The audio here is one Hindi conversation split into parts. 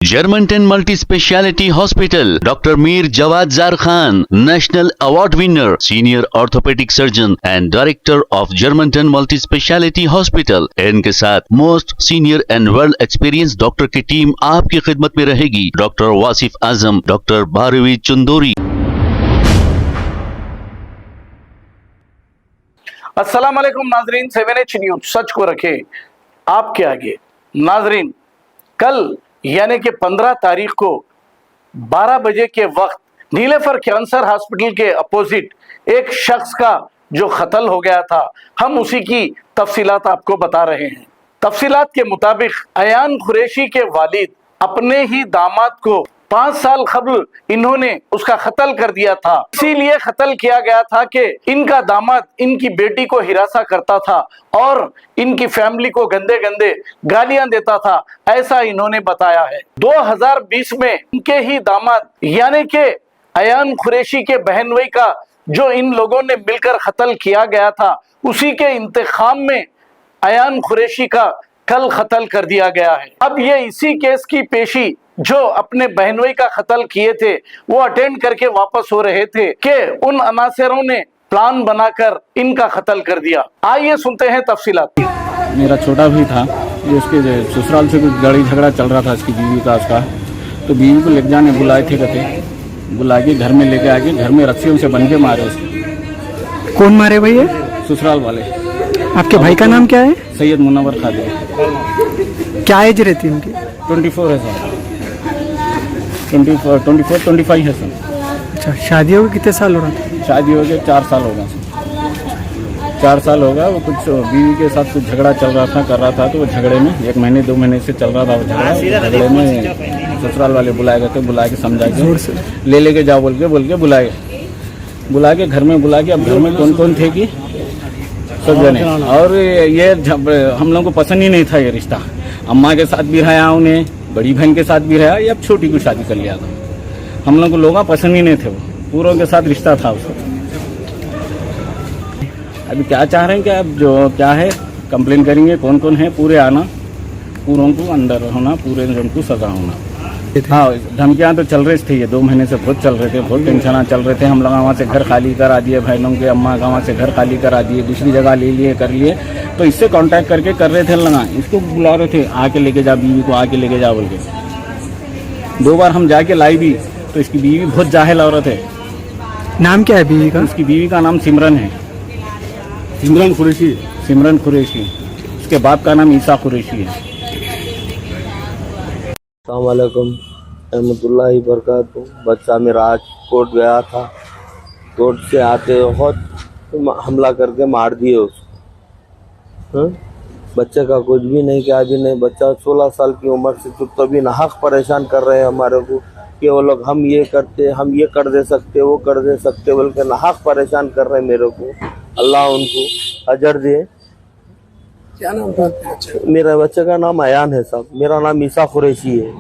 Germantown Multi Speciality Hospital, Dr. Mir Jawad Zar Khan, National Award winner, Senior Orthopedic Surgeon and Director of Germantown Multi Speciality Hospital। इनके साथ most senior and world experience doctor की टीम आपकी खिदमत में रहेगी। Doctor Wasif Azam, doctor Bharvi Chandori. अस्सलाम वालेकुम नाजरीन, 7H न्यूज सच को रखे आपके आगे। नाजरीन, कल यानी कि 15 तारीख को 12 बजे के वक्त नीलेफर कैंसर हॉस्पिटल के अपोजिट एक शख्स का जो कत्ल हो गया था, हम उसी की तफसीलात आपको बता रहे हैं। तफसीलात के मुताबिक अयान कुरैशी के वालिद अपने ही दामाद को 5 साल कबल इन्होंने उसका कत्ल कर दिया था। इसीलिए कत्ल किया गया था कि इनका दामाद इनकी बेटी को हिरासा करता था और इनकी फैमिली को गंदे गंदे गालियां देता था, ऐसा इन्होंने बताया है। 2020 में इनके ही दामाद यानी कि अयान कुरैशी के बहनोई का जो इन लोगों ने मिलकर कत्ल किया गया था, उसी के इंतकाम में अयान कुरैशी का कल कत्ल कर दिया गया है। अब ये इसी केस की पेशी जो अपने बहनोई का कत्ल किए थे वो अटेंड करके वापस हो रहे थे कि उन अनासरों ने प्लान बनाकर इनका कत्ल कर दिया। आइए सुनते हैं तफसीलात। मेरा छोटा भी था, ये उसके ससुराल से कुछ लड़ाई झगड़ा चल रहा था इसकी बीवी का उसका, तो बीवी को लेके जाने बुलाए थे, कहते बुला के घर में लेके आके घर में रस्सियों से बन के मारे उसको। कौन मारे भैया? ससुराल वाले। आपके भाई का नाम क्या है? सैयद मुनव्वर खादिर। क्या एज रहती है उनकी? 24 है सर, 24-25 है सर। अच्छा, शादी हो गई कितने साल हो रहा था? शादी हो गए 4 साल हो गए सर, 4 साल हो गया। वो कुछ बीवी के साथ कुछ झगड़ा चल रहा था, कर रहा था, तो वो झगड़े में 1 महीने 2 महीने से चल रहा था वो झगड़े में ससुराल वाले बुलाए गए थे, बुला के समझा के लेके जाओ बोल के बुला के घर में बुला के। अब घर में कौन कौन थे कि सब जने, और ये हम लोगों को पसंद ही नहीं था ये रिश्ता। अम्मा के साथ भी रहा उन्हें, बड़ी बहन के साथ भी रहा, ये अब छोटी को शादी कर लिया था। हम लोग को लोग पसंद ही नहीं थे, वो पूरों के साथ रिश्ता था उसको। अभी क्या चाह रहे हैं कि अब जो क्या है कंप्लेन करेंगे, कौन कौन है पूरे आना, पूरों को अंदर होना, पूरे उनको सजा होना। हाँ, धमकियाँ तो चल रही थी, ये 2 महीने से बहुत चल रहे थे, बहुत टेंशन चल रहे थे। हम लोग वहाँ से घर खाली करा दिए, बहनों के अम्मा का वहाँ से घर खाली करा दिए, दूसरी जगह ले लिए कर लिए, तो इससे कांटेक्ट करके कर रहे थे लगा, इसको बुला रहे थे आके लेके जा, बीवी को आके लेके जा बोल के। 2 बार हम जाके लाई भी, तो इसकी बीवी बहुत जाहिल औरत है। नाम क्या है बीवी का? उसकी बीवी का नाम सिमरन है, सिमरन कुरैशी। उसके बाप का नाम ईसा कुरैशी है। अस्सलाम वालेकुम रहमतुल्लाहि बरकातहू। बच्चा मेरा आज कोर्ट गया था, कोर्ट से आते वक्त हमला करके मार दिए उसको। बच्चे का कुछ भी नहीं, क्या भी नहीं। बच्चा 16 साल की उम्र से तो भी नाहक परेशान कर रहे हैं हमारे को कि वो लोग हम ये करते, हम ये कर दे सकते, वो कर दे सकते, बोल के नाहक परेशान कर रहे हैं मेरे को। अल्लाह उनको अजर दे। क्या नाम था? मेरा बच्चे का नाम अयान है साहब, मेरा नाम ईसा कुरैशी है।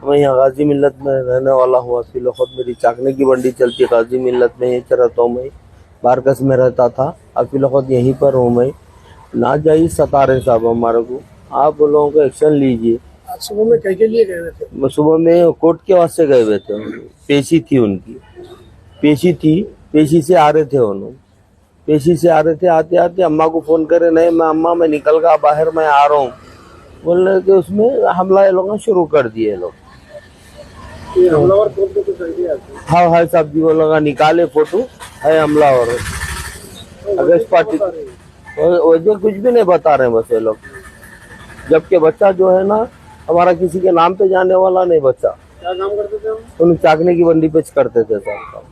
मैं यहाँ गाजी मिल्लत में रहने वाला हूँ। अफील खुद मेरी चाकने की मंडी चलती है गाजी मिल्लत में, यहीं रहता हूँ मैं। बारकस में रहता था, अफील खुद यहीं पर हूँ मैं। ना जाइए सता रहे साहब हमारे को, आप लोगों को एक्शन लीजिए। आज सुबह में कह के लिए गए थे? सुबह में कोर्ट के वास्ते गए हुए थे, पेशी थी उनकी, पेशी से आ रहे थे उन्होंने, पेशी से आ रहे थे। आते आते अम्मा को फोन करे, नहीं मैं अम्मा मैं निकल गया बाहर, मैं आ रहा हूँ बोल रहे कि उसमें हमला ये लोगों ने शुरू कर दिए लोग। हाँ हाँ साहब जी, वो लोग निकाले फोटो है हमलावर अगस्त पार्टी, वजह कुछ भी नहीं बता रहे बस ये लोग। जबकि बच्चा जो है ना हमारा किसी के नाम पे जाने वाला नहीं। बच्चा क्या काम करते थे? उन चाकने की मंडी पे करते थे साहब।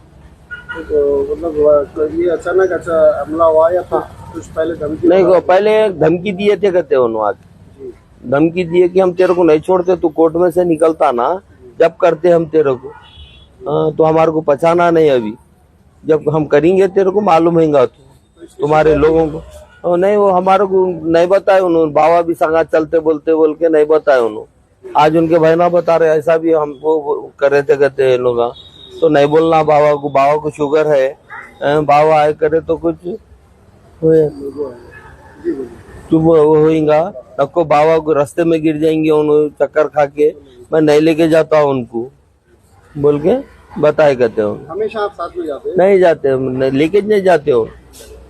तो मतलब ये अचानक अच्छा हमला हुआ या फिर कुछ पहले धमकी? नहीं, पहले धमकी दिए थे, कहते उन्होंने धमकी दिए कि हम तेरे को नहीं छोड़ते, तू कोर्ट में से निकलता ना जब करते हम तेरे को, तो हमारे को पहचाना नहीं अभी, जब हम करेंगे तेरे को मालूम होगा तुम्हारे लोगों को। नहीं, वो हमारे को नहीं बताए उन्होंने। बाबा भी संगा चलते बोलते बोल के नहीं बताए उन्होंने। आज उनके बहना बता रहे ऐसा भी हमको कर रहे थे, कहते लोग तो नहीं बोलना बाबा को शुगर है, बाबा आए करे तो कुछ तुम होगा, नको बाबा को रास्ते में गिर जाएंगे उन्होंने चक्कर खा के, मैं नहीं लेके जाता हूँ उनको बोल के बताए करते हो। हमेशा आप साथ में जाते हैं? नहीं जाते हम, लेके नहीं जाते हो।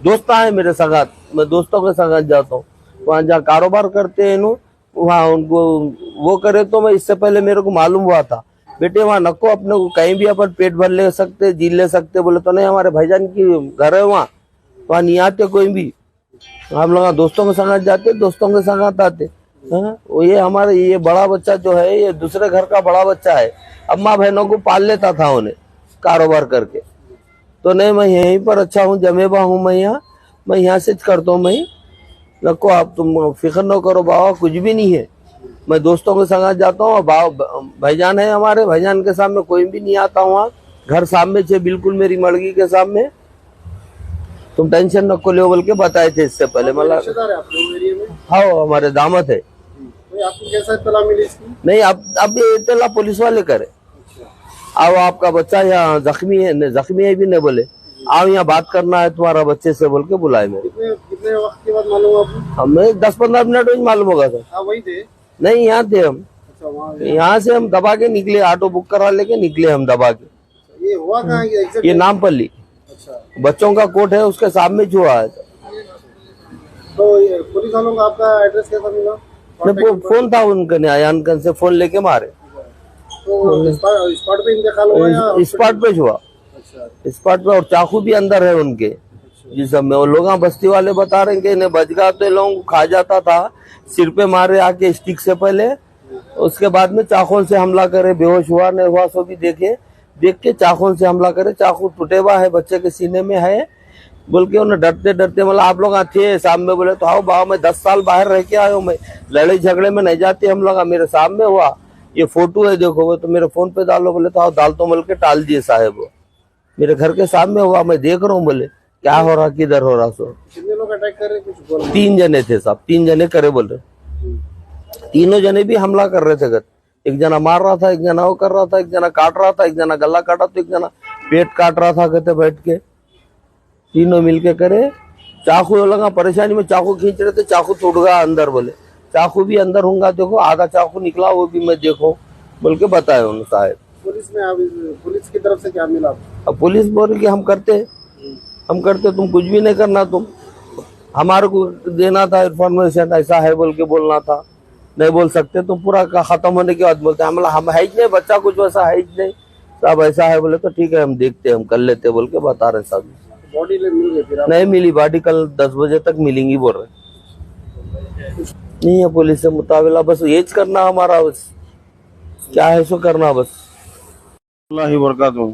दोस्त है मेरे संगात, मैं दोस्तों के संगात जाता हूँ। वहाँ जहाँ कारोबार करते हैं नो, वहाँ उनको वो करे तो मैं इससे पहले मेरे को मालूम हुआ था बेटे वहाँ नको, अपने को कहीं भी अपन पेट भर ले सकते, जी ले सकते। बोले तो नहीं, हमारे भाईजान की घर है वहाँ नहीं आते कोई भी। हम लोग दोस्तों के संगात जाते, दोस्तों के संगात आते। वो ये हमारे ये बड़ा बच्चा जो है ये दूसरे घर का बड़ा बच्चा है, अम्मा बहनों को पाल लेता था उन्हें कारोबार करके। तो नहीं, मैं यहीं पर अच्छा हूँ, जमेबा हूँ मैं यहाँ से करता हूँ। मैं नको आप तुम फिक्र न करो बाबा, कुछ भी नहीं है। मैं दोस्तों के संग जाता हूँ, भाईजान है हमारे, भाईजान के सामने कोई भी नहीं आता हूँ। घर सामने छे बिल्कुल मेरी मड़गी के सामने, तुम टेंशन नको लो बोल के बताए थे इससे पहले। मतलब रिश्तेदार है आप लोग एरिया में? हाँ, हमारे दामद है। तो आपको कैसा इत्तला मिली इसकी? नहीं, अब ये इत्तला पुलिस वाले करे। अब आपका बच्चा यहाँ जख्मी है भी नहीं बोले, आओ यहाँ बात करना है तुम्हारा बच्चे से बोल के बुलाए मेरे। कितने वक्त के बाद मालूम आपको? हमें 10-15 मिनट में मालूम होगा सर। आप वही थे? नहीं, यहाँ थे हम। अच्छा, वहाँ यहाँ से हम दबा के निकले, ऑटो बुक करा लेके निकले हम दबा के। ये हुआ कहाँ? ये नामपल्ली। अच्छा, बच्चों का कोर्ट है, उसके सामने जो है। तो ये पुलिस वालों का आपका एड्रेस कैसा मिला? फोन था उनका, आयानकन से फोन लेके मारे। तो स्पॉट पे इंतकाल हुआ या स्पॉट पे हुआ? अच्छा, स्पॉट पे। और चाकू भी अंदर है उनके जिस में। वो लोग बस्ती वाले बता रहे हैं कि इन्हें बचगा तो लोगों को खा जाता था, सिर पे मारे आके स्टिक से पहले, उसके बाद में चाकू से हमला करे। बेहोश हुआ नहीं हुआ सो भी देख के चाकू से हमला करे। चाकू टूटे हुआ है, बच्चे के सीने में है बोल के उन्हें डरते मतलब आप लोग थे सामने। बोले तो आओ बाबा, मैं 10 साल बाहर रह के आया हूँ, मैं लड़ाई झगड़े में नहीं जाते हम लोग। मेरे सामने हुआ, ये फोटो है देखो, वो तो मेरे फोन पे डालो। बोले तो आओ डाल तो बोल के टाल दिए साहब। वो मेरे घर के सामने हुआ, मैं देख रहा हूँ। बोले क्या हो रहा, किधर हो रहा? सो कितने लोग अटैक कर रहे कुछ बोल? 3 जने थे साहब, 3 जने करे बोल रहे। तीनों जने भी हमला कर रहे थे घर। एक जना मार रहा था, एक जना वो कर रहा था, एक जना काट रहा था, एक जना गला काटा तो एक जना पेट काट रहा था कहते बैठ के। तीनों मिलके करे। चाकू लगा परेशानी में, चाकू खींच रहे थे, चाकू टूट गया अंदर। बोले चाकू भी अंदर होगा, देखो आधा चाकू निकला, वो भी मैं देखो बोल के बताए उन्होंने साहब। पुलिस में पुलिस की तरफ से क्या मिला? अब पुलिस बोल कि हम करते, तुम कुछ भी नहीं करना, तुम हमारे को देना था इन्फॉर्मेशन, ऐसा है बोल के बोलना था। नहीं बोल सकते तुम, पूरा खत्म होने के बाद बोलते हम है ही नहीं, बच्चा कुछ वैसा है ही नहीं, सब ऐसा है। बोले तो ठीक है, हम देखते, हम कर लेते बोल के बता रहे सब। बॉडी मिल गई फिर? नहीं मिली बॉडी, कल 10 बजे तक मिलेंगी बोल रहे। नहीं है पुलिस से मुताबिला, बस ये करना हमारा, बस क्या है सो करना बस। अल्लाह बरकातहू।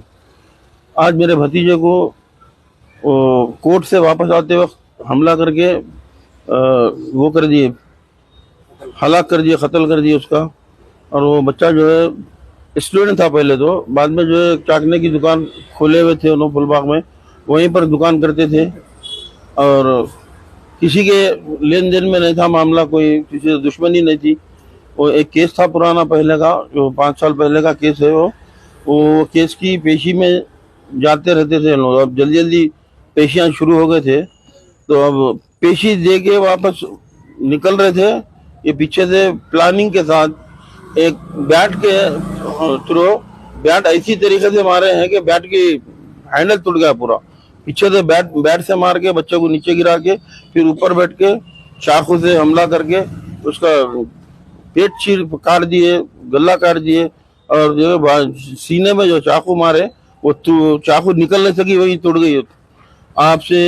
आज मेरे भतीजे को कोर्ट से वापस आते वक्त हमला करके वो कर दिए, हलाक कर दिए, कत्ल कर दिए उसका। और वो बच्चा जो है स्टूडेंट था पहले, तो बाद में जो है चाकने की दुकान खोले हुए थे उन्होंने फुलबाग में, वहीं पर दुकान करते थे। और किसी के लेन देन में नहीं था मामला, कोई किसी से दुश्मनी नहीं थी। वो एक केस था पुराना पहले का, जो 5 साल पहले का केस है। वो केस की पेशी में जाते रहते थे लोग। अब जल्दी जल्दी पेशियाँ शुरू हो गए थे, तो अब पेशी दे के वापस निकल रहे थे। ये पीछे से प्लानिंग के साथ एक बैट के थ्रू, बैट ऐसी तरीके से मारे हैं कि बैट की हैंडल टूट गया पूरा। पीछे से बैट से मार के बच्चे को नीचे गिरा के, फिर ऊपर बैठ के चाकू से हमला करके उसका पेट चीर काट दिए, गला काट दिए। और जो सीने में जो चाकू मारे, वो चाकू निकल नहीं सकी, वही टूट गई। आपसे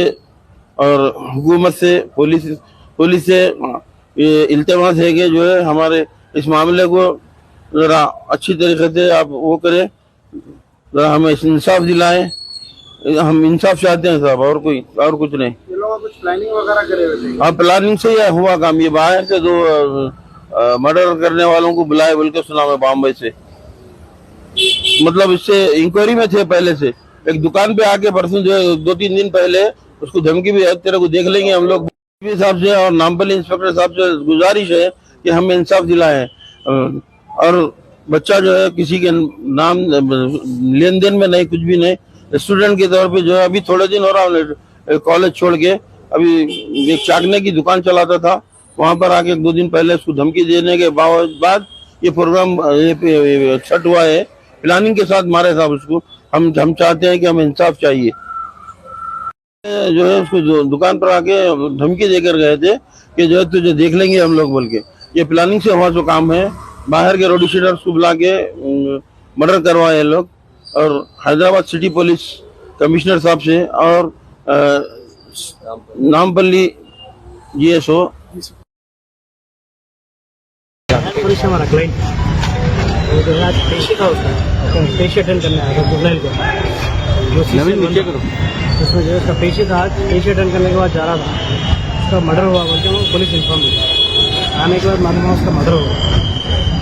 और हुकूमत से, पुलिस से ये इल्तिमास है कि जो है हमारे इस मामले को ज़रा अच्छी तरीके से आप वो करें, ज़रा हमें इंसाफ दिलाएं। हम इंसाफ चाहते हैं साहब, और कुछ नहीं। ये लोग कुछ प्लानिंग वगैरह करे हुए थे? हाँ, प्लानिंग से ही हुआ काम। ये बाहर से 2 मर्डर करने वालों को बुलाए बोल के सुना मैं बॉम्बे से। मतलब इससे इंक्वायरी में थे पहले से। एक दुकान पे आके परसों जो है 2-3 दिन पहले उसको धमकी भी, तेरे को देख लेंगे हम लोग साहब से और नामपल्ली इंस्पेक्टर साहब से गुजारिश है कि हमें इंसाफ दिलाएं। और बच्चा जो है किसी के नाम लेन देन में नहीं, कुछ भी नहीं, स्टूडेंट के तौर पे जो है अभी थोड़े दिन हो रहा कॉलेज छोड़ के, अभी एक चाकने की दुकान चलाता था, वहां पर आके 2 दिन पहले उसको धमकी देने के बाद ये प्रोग्राम ये छठ हुआ है, प्लानिंग के साथ मारे साहब उसको। हम चाहते हैं कि हमें इंसाफ चाहिए। जो है उसको दुकान पर आके धमकी देकर गए थे कि जो है तुझे देख लेंगे हम लोग बोल के। ये प्लानिंग से हुआ जो काम है। बाहर के रोडी शीटर्स को बुला के मर्डर करवाए ये लोग। और हैदराबाद सिटी पुलिस कमिश्नर साहब से और नामपल्ली GSO हमारा क्लाइंट जो है आज पेशी था उसका पेशी अटेंड करने आया था जुबलाइल को उसमें जो है उसका पेशी था। आज पेशी अटेंड करने के बाद जा रहा था, उसका मर्डर हुआ बोलते वो पुलिस इन्फॉर्म हुई। आने के बाद मालूम हुआ उसका मर्डर हुआ।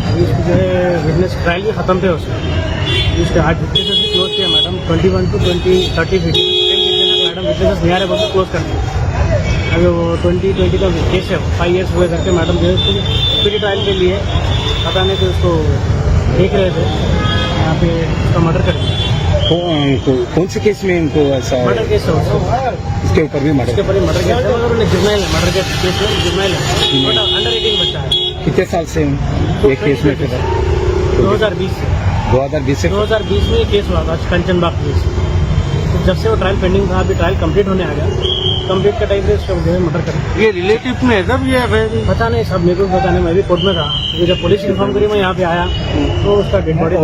अभी उसको जो है विटनेस ट्रायल भी खत्म थे उसके आज विटनेसेस भी क्लोज किया madam 21 to 30 feet madam witnesses नहीं आ रहे बोलते क्लोज कर दिया। अभी वो 2020 का केस है 5 years हुए करके मैडम जो है उसको प्री ट्रायल के लिए पता नहीं तो उसको देख रहे थे, यहाँ पे उसका मर्डर कर दिया। कौन से केस में इनको ऐसा मर्डर केस है उसको, इसके ऊपर भी उसके ऊपर मर्डर केस है मगर उन्हें जुर्माइल है। मर्डर केस में जुर्माइल है बट अंडर 18 बच्चा है। कितने साल से ये केस में 2020 में ये केस हुआ था कंचनबाग केस। तो जब से वो ट्रायल पेंडिंग था, अभी ट्रायल कंप्लीट होने आ गया। कंप्लीट का टाइम पे उसको जो है मर्डर कर। ये रिलेटिव में है सब ये पता नहीं सब मेरे को पता नहीं, मैं भी कोर्ट में था क्योंकि जब पुलिस इन्फॉर्म करी मैं यहाँ पे आया तो उसका डेड बॉडी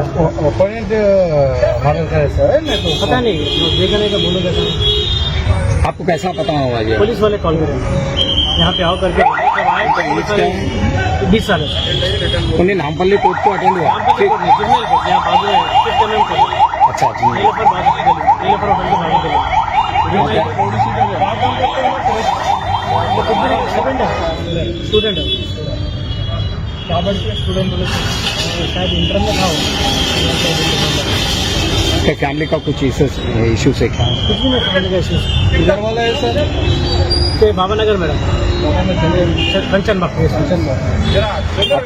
पता नहीं देखा नहीं तो बोलो कैसा नहीं। आपको कैसा पता हुआ ये? पुलिस वाले कॉल करे यहाँ पे आओ करके 20 साल उन्हें नामपल्ली कोर्ट को अटेंड हुआ। अच्छा स्टूडेंट है स्टूडेंट शायद इंटर में था। फैमिली का कुछ इश्यूज है क्या? कुछ भी नहीं फैमिली का इश्यूज। किधर वाला है sir? Babanagar madam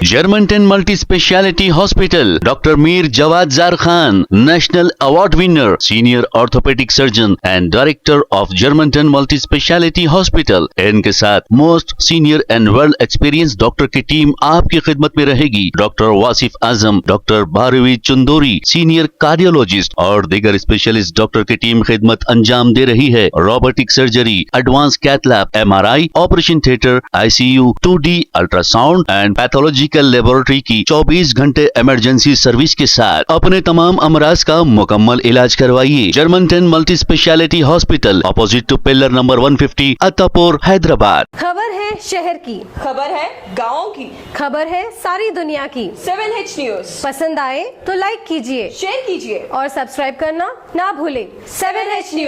Germantown Multi Speciality Hospital, Dr. Mir Jawad Zar Khan, National Award winner, Senior Orthopedic Surgeon and Director of Germantown Multi Speciality Hospital. इनके साथ most senior and world experience doctor की टीम आपकी खिदमत में रहेगी। Doctor Wasif Azam, doctor Bharvi Chandori, senior cardiologist और दीगर स्पेशलिस्ट डॉक्टर की टीम खिदमत अंजाम दे रही है। Robotic surgery, advance cath lab, MRI, operation theatre, ICU, 2D ultrasound and pathological laboratory की 24 घंटे इमरजेंसी सर्विस के साथ अपने तमाम अमराज का मुकम्मल इलाज करवाइए। Germanten multi speciality hospital, opposite to pillar number 150, Attapur, Hyderabad. खबर है शहर की, खबर है गाँव की, खबर है सारी दुनिया की। 7H न्यूज पसंद आए तो लाइक कीजिए, शेयर कीजिए और सब्सक्राइब करना ना भूले। 7H news.